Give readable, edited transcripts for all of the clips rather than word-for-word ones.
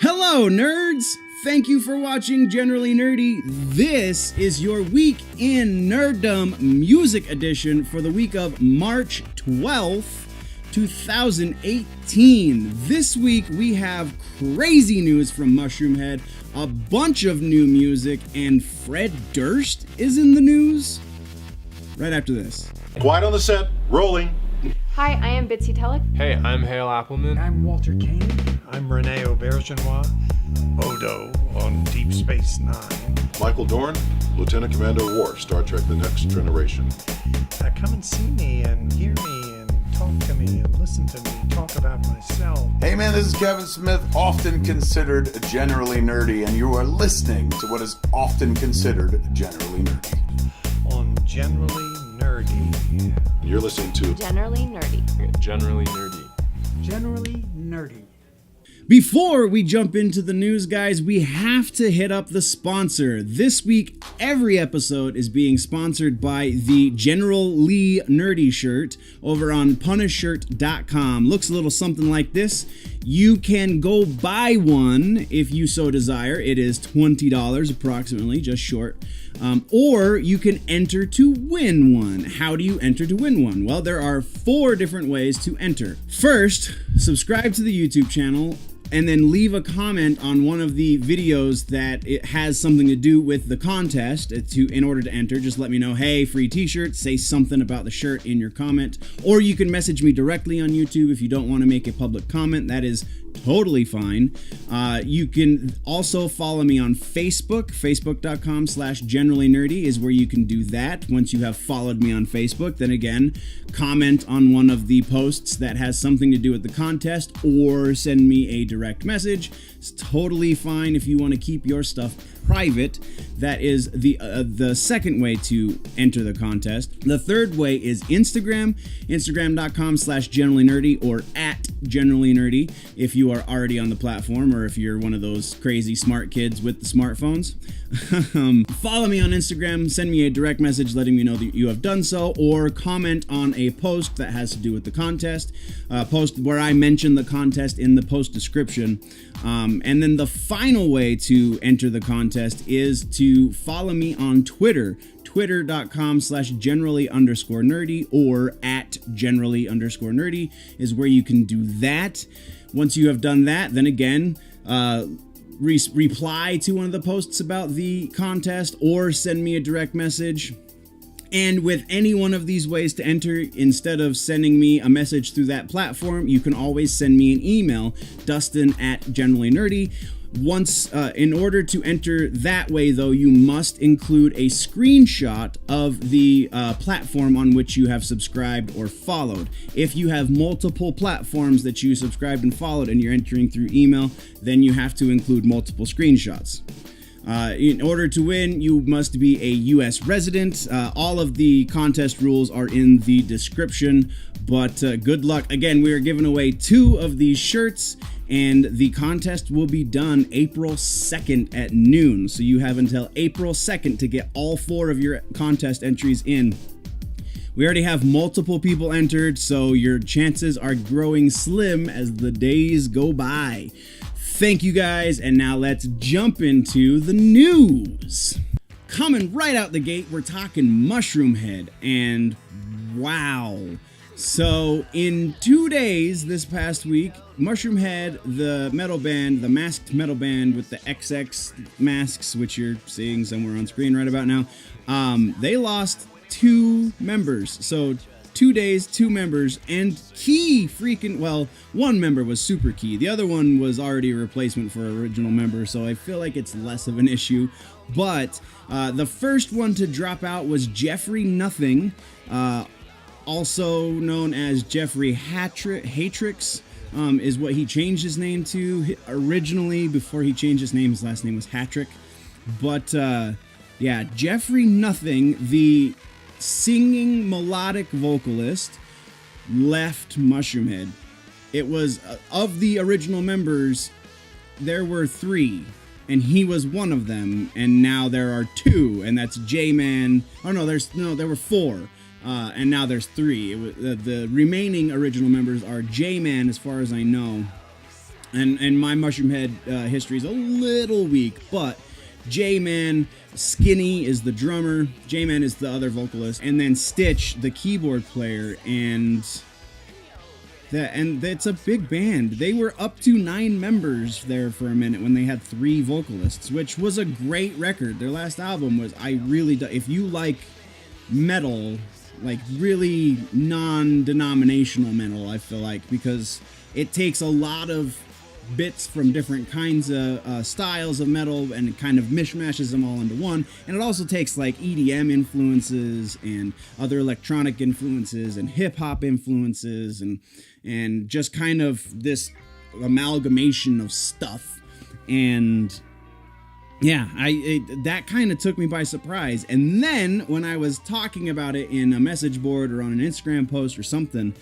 Hello, nerds! Thank you for watching Generally Nerdy. This is your week in Nerdom music edition for the week of March 12th, 2018. This week we have crazy news from Mushroomhead, a bunch of new music, and Fred Durst is in the news. Right after this. Quiet on the set, rolling. Hi, I am Bitsy Telek. Hey, I'm Hale Appleman. I'm Walter Kane. I'm Rene Aubergenois. Odo on Deep Space Nine. Michael Dorn, Lieutenant Commander Worf, Star Trek The Next Generation. Come and see me and hear me and talk to me and listen to me talk about myself. Hey man, this is Kevin Smith, often considered generally nerdy, and you are listening to what is often considered generally nerdy. On Generally Nerdy. You're listening to Generally Nerdy. Generally Nerdy. Generally Nerdy. Before we jump into the news, guys, we have to hit up the sponsor. This week, every episode is being sponsored by the General Lee Nerdy shirt over on punishshirt.com. Looks a little something like this. You can go buy one if you so desire. It is $20 approximately, just short. Or you can enter to win one. How do you enter to win one? Well, there are 4 different ways to enter. First, subscribe to the YouTube channel and then leave a comment on one of the videos that it has something to do with the contest. In order to enter, just let me know, hey, free t-shirt, say something about the shirt in your comment. Or you can message me directly on YouTube if you don't want to make a public comment. That is totally fine. You can also follow me on Facebook. Facebook.com/generallynerdy is where you can do that. Once you have followed me on Facebook, then again, comment on one of the posts that has something to do with the contest or send me a direct message. It's totally fine if you want to keep your stuff private. That is the second way to enter the contest. The third way is Instagram, instagram.com/generallynerdy or @generallynerdy if you are already on the platform or if you're one of those crazy smart kids with the smartphones. Follow me on Instagram, send me a direct message letting me know that you have done so, or comment on a post that has to do with the contest, post where I mention the contest in the post description. And then the final way to enter the contest is to follow me on Twitter, twitter.com/generally_nerdy or @generally_nerdy is where you can do that. Once you have done that, then again, reply to one of the posts about the contest or send me a direct message. And with any one of these ways to enter, instead of sending me a message through that platform, you can always send me an email, Dustin@generallynerdy. In order to enter that way, though, you must include a screenshot of the platform on which you have subscribed or followed. If you have multiple platforms that you subscribed and followed and you're entering through email, then you have to include multiple screenshots. In order to win, you must be a U.S. resident. All of the contest rules are in the description, but good luck. Again, we are giving away 2 of these shirts, and the contest will be done April 2nd at noon. So you have until April 2nd to get all 4 of your contest entries in. We already have multiple people entered, so your chances are growing slim as the days go by. Thank you guys, and now let's jump into the news. Coming right out the gate, we're talking Mushroomhead, and wow. So in 2 days this past week, Mushroomhead, the metal band, the masked metal band with the XX masks, which you're seeing somewhere on screen right about now, they lost 2 members. So 2 days, 2 members, and one member was super key. The other one was already a replacement for original member, so I feel like it's less of an issue. But the first one to drop out was Jeffrey Nothing, also known as Jeffrey Hatrix, is what he changed his name to originally. Before he changed his name, his last name was Hatrick. But yeah, Jeffrey Nothing, the singing melodic vocalist, left Mushroomhead. It was of the original members, there were 3, and he was one of them, and now there are 2, and that's J-Man. Oh no, there were 4, and now there's 3. The remaining original members are J-Man, as far as I know, And my Mushroomhead history is a little weak, but J-Man, Skinny is the drummer, J-Man is the other vocalist, and then Stitch, the keyboard player, and that's a big band. They were up to 9 members there for a minute when they had 3 vocalists, which was a great record. Their last album was, if you like metal, like really non-denominational metal, I feel like, because it takes a lot of bits from different kinds of styles of metal and it kind of mishmashes them all into one. And it also takes like EDM influences and other electronic influences and hip-hop influences and just kind of this amalgamation of stuff. And yeah, that kind of took me by surprise. And then when I was talking about it in a message board or on an Instagram post or something,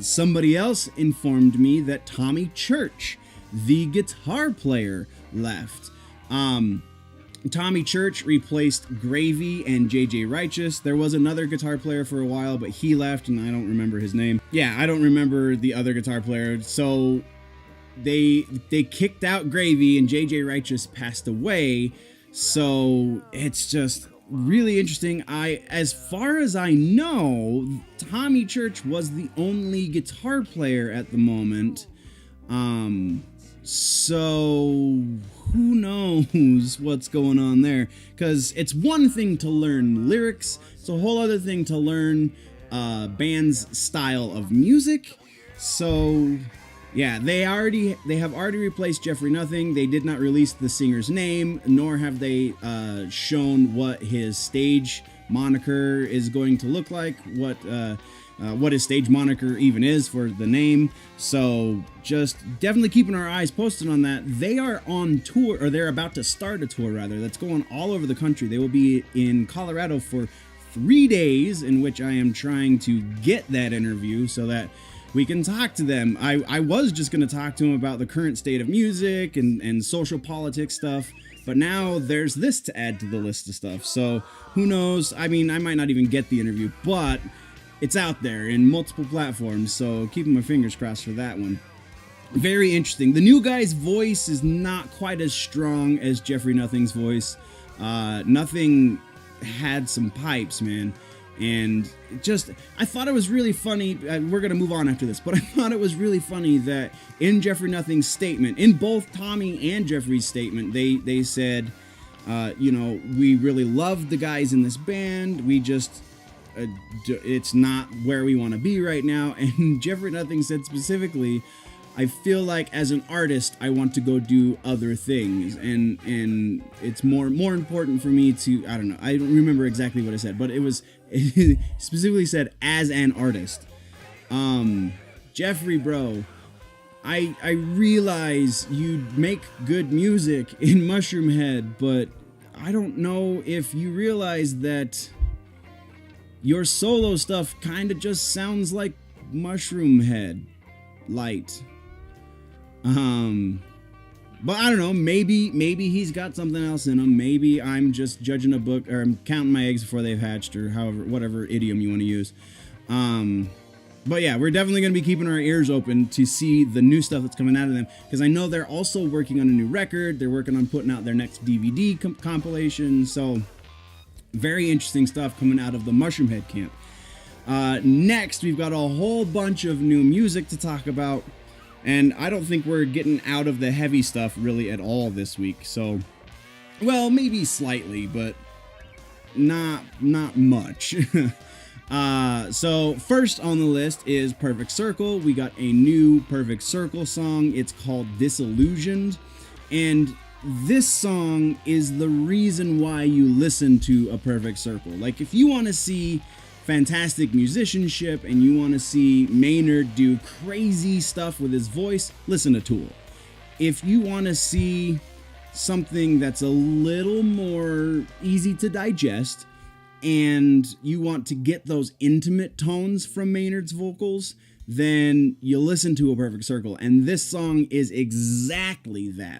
somebody else informed me that Tommy Church, the guitar player, left. Tommy Church replaced Gravy and JJ Righteous. There was another guitar player for a while, but he left and I don't remember his name. Yeah, I don't remember the other guitar player. So they kicked out Gravy and JJ Righteous passed away. So it's just really interesting. As far as I know, Tommy Church was the only guitar player at the moment. So who knows what's going on there? Because it's one thing to learn lyrics, it's a whole other thing to learn band's style of music. So yeah, they have already replaced Jeffrey Nothing. They did not release the singer's name, nor have they shown what his stage moniker is going to look like, what his stage moniker even is for the name. So just definitely keeping our eyes posted on that. They are on tour, or they're about to start a tour rather, that's going all over the country. They will be in Colorado for 3 days, in which I am trying to get that interview so that we can talk to them. I was just going to talk to them about the current state of music and social politics stuff, but now there's this to add to the list of stuff. So who knows? I mean, I might not even get the interview, but it's out there in multiple platforms, so keeping my fingers crossed for that one. Very interesting. The new guy's voice is not quite as strong as Jeffrey Nothing's voice. Nothing had some pipes, man. And just, I thought it was really funny. We're going to move on after this, but I thought it was really funny that in Jeffrey Nothing's statement, in both Tommy and Jeffrey's statement, they said, we really love the guys in this band. We just, it's not where we want to be right now. And Jeffrey Nothing said specifically, I feel like as an artist, I want to go do other things, and it's more important for me to, I don't know, I don't remember exactly what I said, but it specifically said as an artist. Jeffrey, bro, I realize you make good music in Mushroomhead, but I don't know if you realize that your solo stuff kind of just sounds like Mushroomhead light. But I don't know, maybe he's got something else in him. Maybe I'm just judging a book, or I'm counting my eggs before they've hatched, or whatever idiom you want to use. But yeah, we're definitely going to be keeping our ears open to see the new stuff that's coming out of them, because I know they're also working on a new record. They're working on putting out their next DVD compilation. So very interesting stuff coming out of the Mushroomhead camp. Next, we've got a whole bunch of new music to talk about. And I don't think we're getting out of the heavy stuff really at all this week. So, well, maybe slightly, but not much. So first on the list is Perfect Circle. We got a new Perfect Circle song. It's called Disillusioned. And this song is the reason why you listen to a Perfect Circle. Like, if you want to see fantastic musicianship and you want to see Maynard do crazy stuff with his voice, listen to Tool. If you want to see something that's a little more easy to digest and you want to get those intimate tones from Maynard's vocals, then you listen to A Perfect Circle. And this song is exactly that.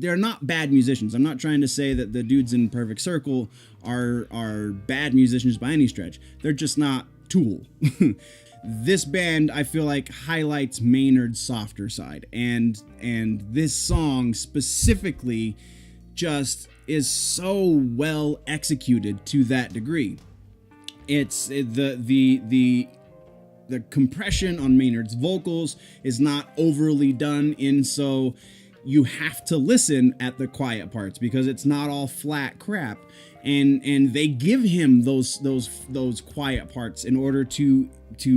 They're not bad musicians. I'm not trying to say that the dudes in Perfect Circle are bad musicians by any stretch. They're just not Tool. this band, I feel like, highlights Maynard's softer side, and this song specifically just is so well executed to that degree. It's the compression on Maynard's vocals is not overly done in, so you have to listen at the quiet parts because it's not all flat crap, and they give him those quiet parts in order to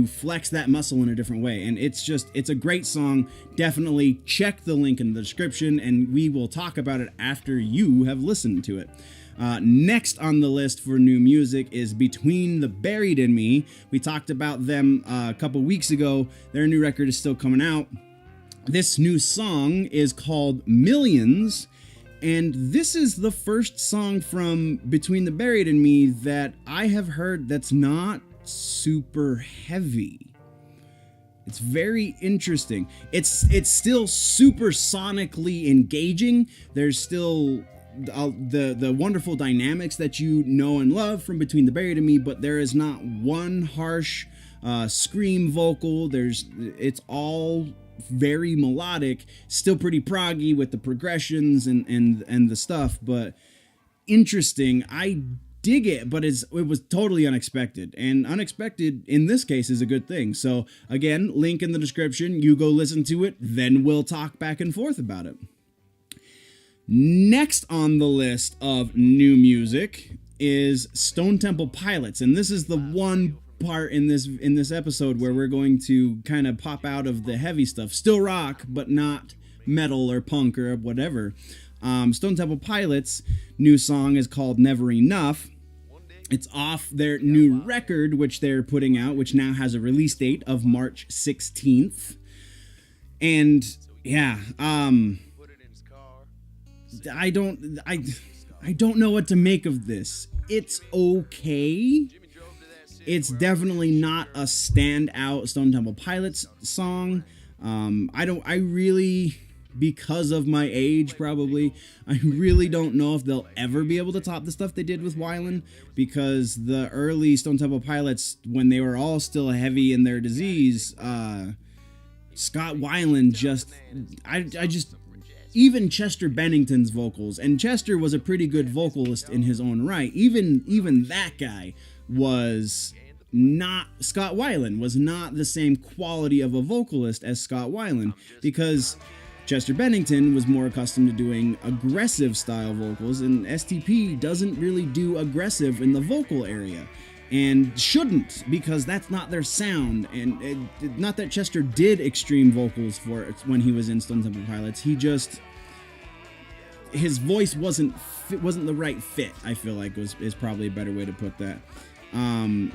flex that muscle in a different way. And it's a great song. Definitely check the link in the description, and we will talk about it after you have listened to it. Next on the list for new music is Between the Buried and Me. We talked about them a couple weeks ago. Their new record is still coming out. This new song is called Millions, and this is the first song from Between the Buried and Me that I have heard that's not super heavy. It's very interesting. It's still super sonically engaging. There's still the wonderful dynamics that you know and love from Between the Buried and Me, but there is not one harsh scream vocal. It's all very melodic, still pretty proggy with the progressions and the stuff, but interesting. I dig it, but it was totally unexpected, and unexpected in this case is a good thing. So again, link in the description. You go listen to it, then we'll talk back and forth about it. Next on the list of new music is Stone Temple Pilots, and this is the one part in this episode where we're going to kind of pop out of the heavy stuff. Still rock, but not metal or punk or whatever. Stone Temple Pilots' new song is called Never Enough. It's off their new record, which they're putting out, which now has a release date of March 16th. And yeah, I don't know what to make of this. It's okay. It's definitely not a standout Stone Temple Pilots song. I really, because of my age probably, I really don't know if they'll ever be able to top the stuff they did with Weiland, because the early Stone Temple Pilots, when they were all still heavy in their disease, Scott Weiland even Chester Bennington's vocals, and Chester was a pretty good vocalist in his own right, even that guy was not, Scott Weiland was not the same quality of a vocalist as Scott Weiland, because Chester Bennington was more accustomed to doing aggressive style vocals, and STP doesn't really do aggressive in the vocal area, and shouldn't, because that's not their sound. And not that Chester did extreme vocals for it when he was in Stone Temple Pilots, his voice wasn't the right fit, I feel like is probably a better way to put that.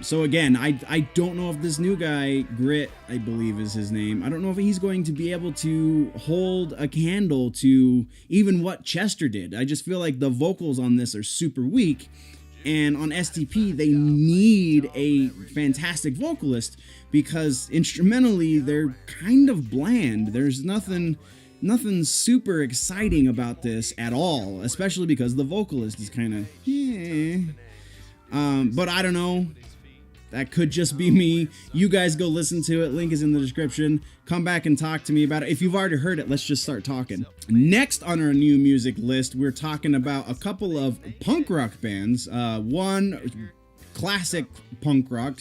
So again, I don't know if this new guy, Grit, I believe is his name, I don't know if he's going to be able to hold a candle to even what Chester did. I just feel like the vocals on this are super weak, and on STP they need a fantastic vocalist, because instrumentally they're kind of bland. There's nothing super exciting about this at all, especially because the vocalist is kind of but I don't know. That could just be me. You guys go listen to it. Link is in the description. Come back and talk to me about it. If you've already heard it, let's just start talking. Next on our new music list, we're talking about a couple of punk rock bands. One classic punk rock,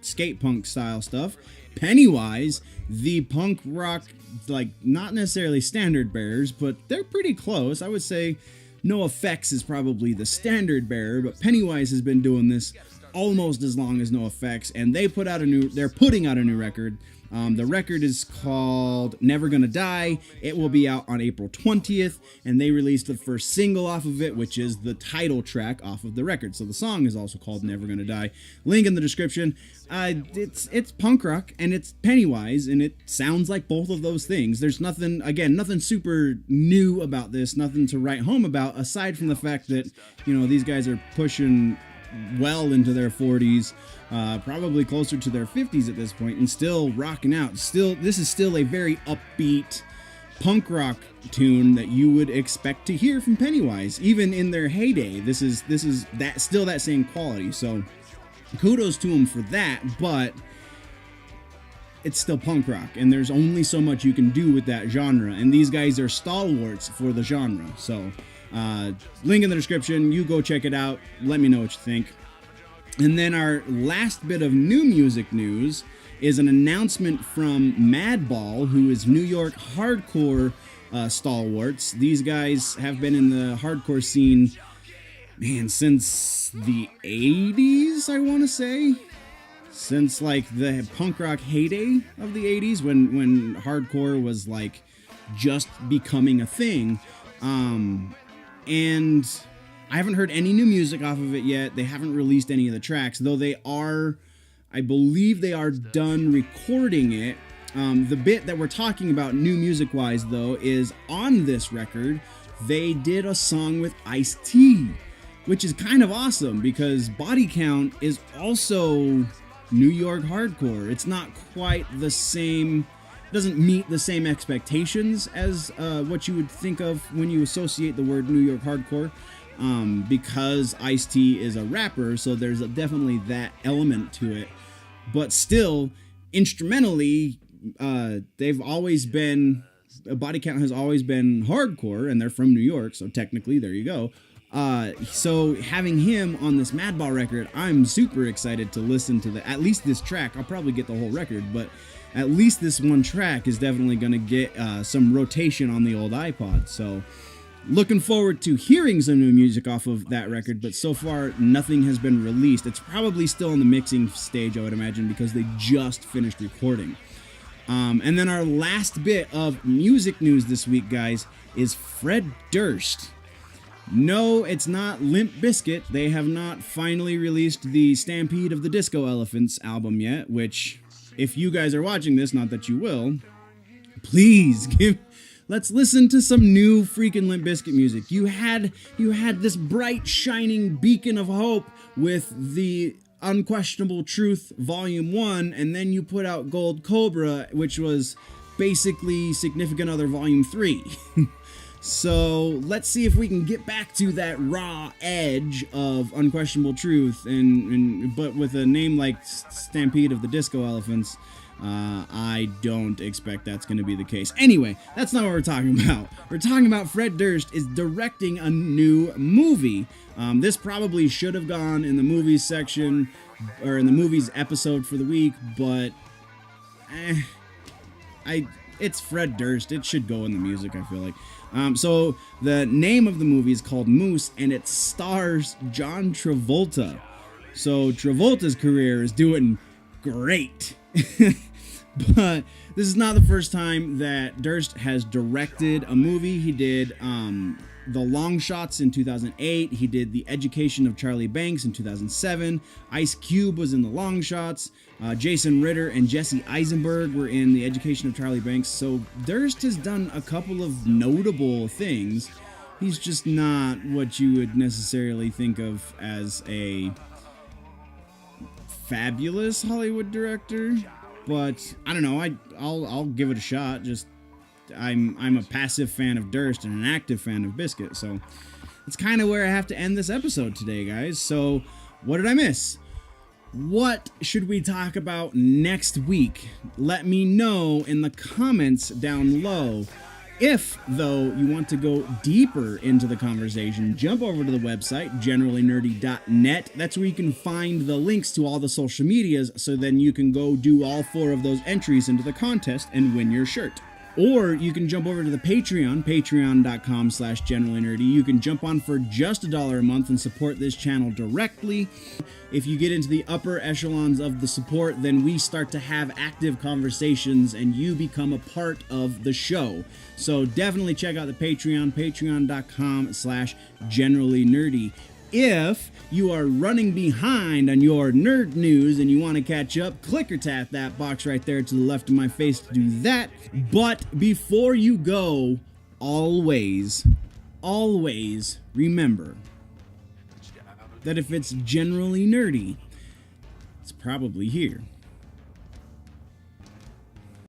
skate punk style stuff. Pennywise, the punk rock, like, not necessarily standard bearers, but they're pretty close. I would say NoFX is probably the standard bearer, but Pennywise has been doing this almost as long as NoFX, and they're putting out a new record. The record is called Never Gonna Die. It will be out on April 20th, and they released the first single off of it, which is the title track off of the record. So the song is also called Never Gonna Die. Link in the description. It's punk rock, and it's Pennywise, and it sounds like both of those things. There's nothing super new about this, nothing to write home about, aside from the fact that, these guys are pushing well into their 40s, probably closer to their 50s at this point, and still rocking out. This is still a very upbeat punk rock tune that you would expect to hear from Pennywise, even in their heyday. This is that same quality. So kudos to them for that. But it's still punk rock, and there's only so much you can do with that genre, and these guys are stalwarts for the genre. So link in the description, you go check it out, let me know what you think. And then our last bit of new music news is an announcement from Madball, who is New York hardcore stalwarts. These guys have been in the hardcore scene, man, since the 80s, I want to say. Since like the punk rock heyday of the 80s, when hardcore was like just becoming a thing. And I haven't heard any new music off of it yet. They haven't released any of the tracks, though they are, I believe they are done recording it. The bit that we're talking about new music-wise, though, is on this record, they did a song with Ice-T, which is kind of awesome because Body Count is also New York hardcore. It's not quite the same, doesn't meet the same expectations as what you would think of when you associate the word New York hardcore. Because Ice-T is a rapper, so there's definitely that element to it. But still, instrumentally, they've always been, Body Count has always been hardcore, and they're from New York, so technically, there you go. So having him on this Madball record, I'm super excited to listen to at least this track. I'll probably get the whole record, but at least this one track is definitely going to get some rotation on the old iPod. So looking forward to hearing some new music off of that record, but so far nothing has been released. It's probably still in the mixing stage, I would imagine, because they just finished recording. And then our last bit of music news this week, guys, is Fred Durst. No, it's not Limp Bizkit. They have not finally released the Stampede of the Disco Elephants album yet, which, if you guys are watching this, not that you will, please let's listen to some new freaking Limp Bizkit music. You had this bright, shining beacon of hope with the Unquestionable Truth Volume 1, and then you put out Gold Cobra, which was basically Significant Other Volume 3. So let's see if we can get back to that raw edge of Unquestionable Truth, but with a name like Stampede of the Disco Elephants, I don't expect that's going to be the case. Anyway, that's not what we're talking about. We're talking about Fred Durst is directing a new movie. This probably should have gone in the movies section, or in the movies episode for the week, but it's Fred Durst. It should go in the music, I feel like. So the name of the movie is called Moose, and it stars John Travolta. So Travolta's career is doing great. But this is not the first time that Durst has directed a movie. He did The Long Shots in 2008. He did The Education of Charlie Banks in 2007. Ice Cube was in The Long Shots. Jason Ritter and Jesse Eisenberg were in The Education of Charlie Banks. So Durst has done a couple of notable things. He's just not what you would necessarily think of as a fabulous Hollywood director. But I don't know. I'll give it a shot. Just I'm a passive fan of Durst and an active fan of Bizkit. So that's kind of where I have to end this episode today, guys. So what did I miss? What should we talk about next week? Let me know in the comments down low. If, though, you want to go deeper into the conversation, jump over to the website, generallynerdy.net. That's where you can find the links to all the social medias, so then you can go do all 4 of those entries into the contest and win your shirt. Or you can jump over to the Patreon, patreon.com/generallynerdy. You can jump on for just $1 a month and support this channel directly. If you get into the upper echelons of the support, then we start to have active conversations and you become a part of the show. So definitely check out the Patreon, patreon.com/generallynerdy. If you are running behind on your nerd news and you want to catch up, click or tap that box right there to the left of my face to do that. But before you go, always remember that if it's generally nerdy, it's probably here.